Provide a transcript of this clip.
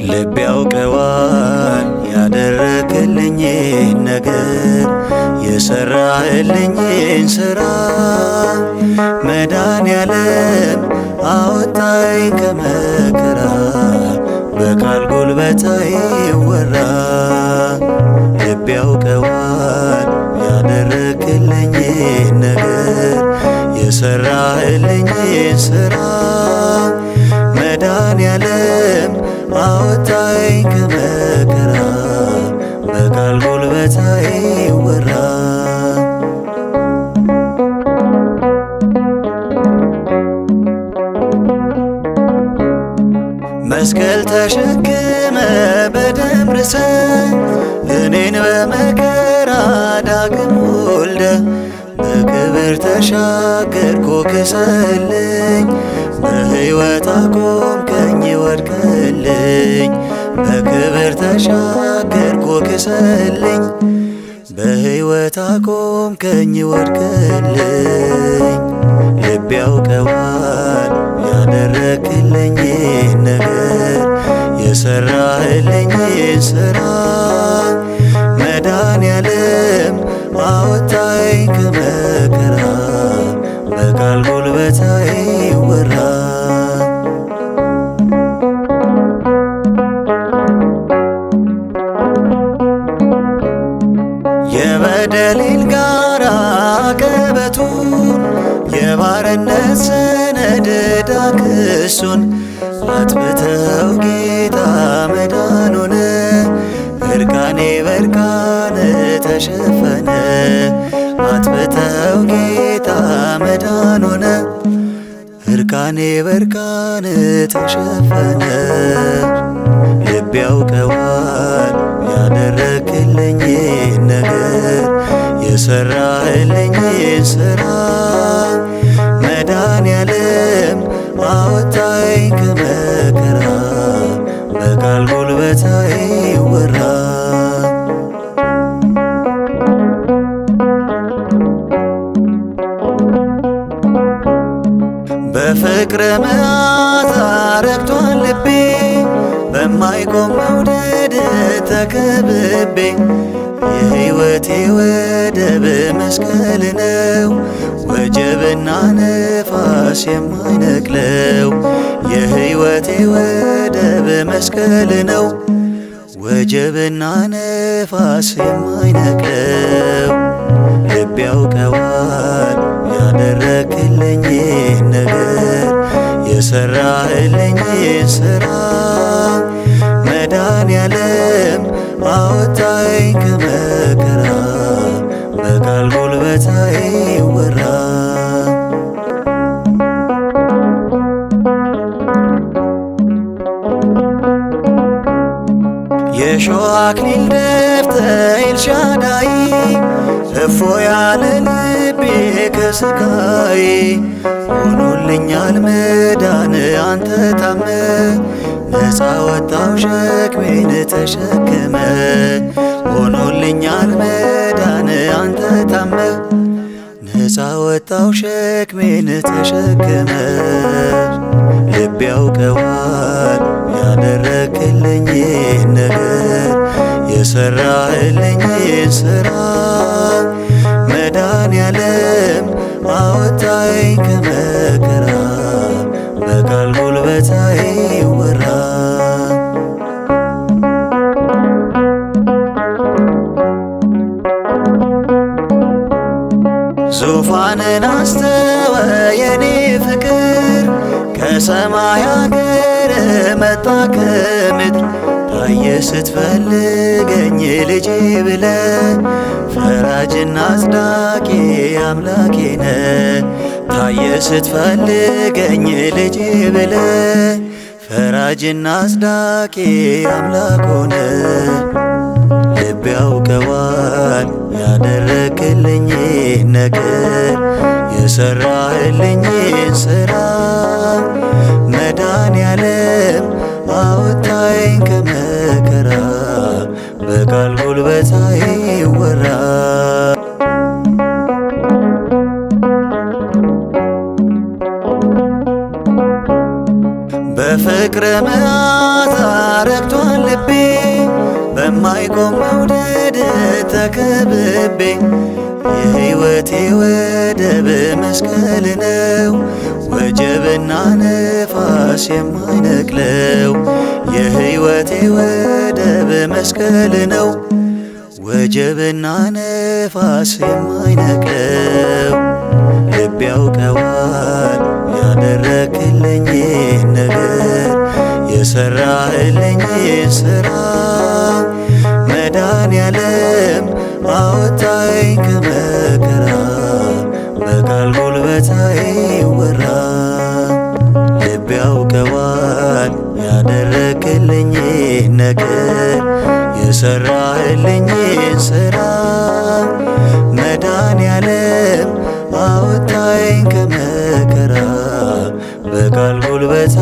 ልብ ያውቀዋል ያደረክልኝን ነገር የሰራህልኝን ሥራ መድኃኔዓለም አወጣኝ ከመከራ በቃል ጉልበት አይወራ። ልብ ያውቀዋል ያደረክልኝን ነገር የሰራህልኝን ሥራ መድኃኔዓለም አወጣኝ ከመከራ በቃል ጉልበት አይወራ። መስቀል ተሸክመ በደም ርሰ እኔን በመከራ ዳግም ወልደ በክብር ተሻገርኩ ክሰልኝ በሕይወት አቆምከኝ ወድቀልኝ በክብር ተሻገርኩ ክሰልኝ በሕይወት አቆምከኝ ወድቀልኝ። ልብ ያውቀዋል ያደረክልኝን ነገር የሰራህልኝን ሥራ መድኃኔዓለም አወጣኝ ከመከራ በቃል ጉልበት አይወራ። የበደሌን ጋራ ቀበቱን የባርነት ሰነድ ዕዳ ክሱን አጥፍተው ጌታ መዳን ሆነ እርቃኔ በእርቃን ተሸፈነ አጥፍተው ጌታ መዳን ሆነ እርቃኔ በእርቃን ተሸፈነ። ልብ ያውቀዋል ያደረክልኝን ነገር የሰራህልኝን ሥራ መድኃኔዓለም አወጣኝ ከመከራ በቃል ጉልበት አይወራ። በፍቅር መዓዛ ረክቷል ልቤ በማይቆም መውደድ ተከብቤ የሕይወቴ ወደብ መስቀል ነው ወጀብና ነፋስ የማይነቅለው የሕይወቴ ወደብ መስቀል ነው ወጀብና ነፋስ የማይነቅለው። ልብ ያውቀዋል ያደረክልኝን ነገር የሰራህልኝን ሥራ መድኃኔዓለም አወጣኝ ከመከራ በቃል ጉልበት አይወራ። የሾህ አክሊል ደፍተህ ኤልሻዳይ እፎ ያለ ልቤ ከስቃይ ሆኖልኛል መዳን አንተ ታመ ነፃ ወጣው ሸክሜን ተሸክመ ሆኖልኛል መዳን አንተ ታመ ነፃ ወጣው ሸክሜን ተሸክመ። ልብ ያውቀዋል ያደረክልኝን ነገር የሰራህልኝን ሥራ መድኃኔዓለም አወጣኝ ከመከራ በቃል ጉልበት አይወራ። ዙፋንን አስተወ የኔ ፍቅር ከሰማይ አገር መጣ ከምድር ታየ ስትፈልገኝ ልጄ ብለ ፈራጅና አጽዳቂ አምላኬ ነ ታየ ስትፈልገኝ ልጄ ብለ ፈራጅና አጽዳቂ አምላክ ሆነ። የሰራህልኝን ሥራ መድኃኔዓለም አወጣኝ ከመከራ በቃል ጉልበት አይወራ። በፍቅር መዓዛ ረክቷል ልቤ በማይቆም መውደድ ተከብቤ የሕይወቴ ወደብ መስቀል ነው ወጀብና ነፋስ የማይነቅለው። የሕይወቴ ወደብ መስቀል ነው ወጀብና ነፋስ የማይነቅለው። ልብ ያውቀዋል ያደረክልኝን ነገር የሰራህልኝን ሥራ መድኃኔዓለም አወጣኝ ከመከራ በቃል ጉልበት አይወራ። ልብ ያውቀዋል ያደረክልኝን ነገር የሰራህልኝን ሥራ መድኃኔዓለም አወጣኝ ከመከራ በቃል ጉልበት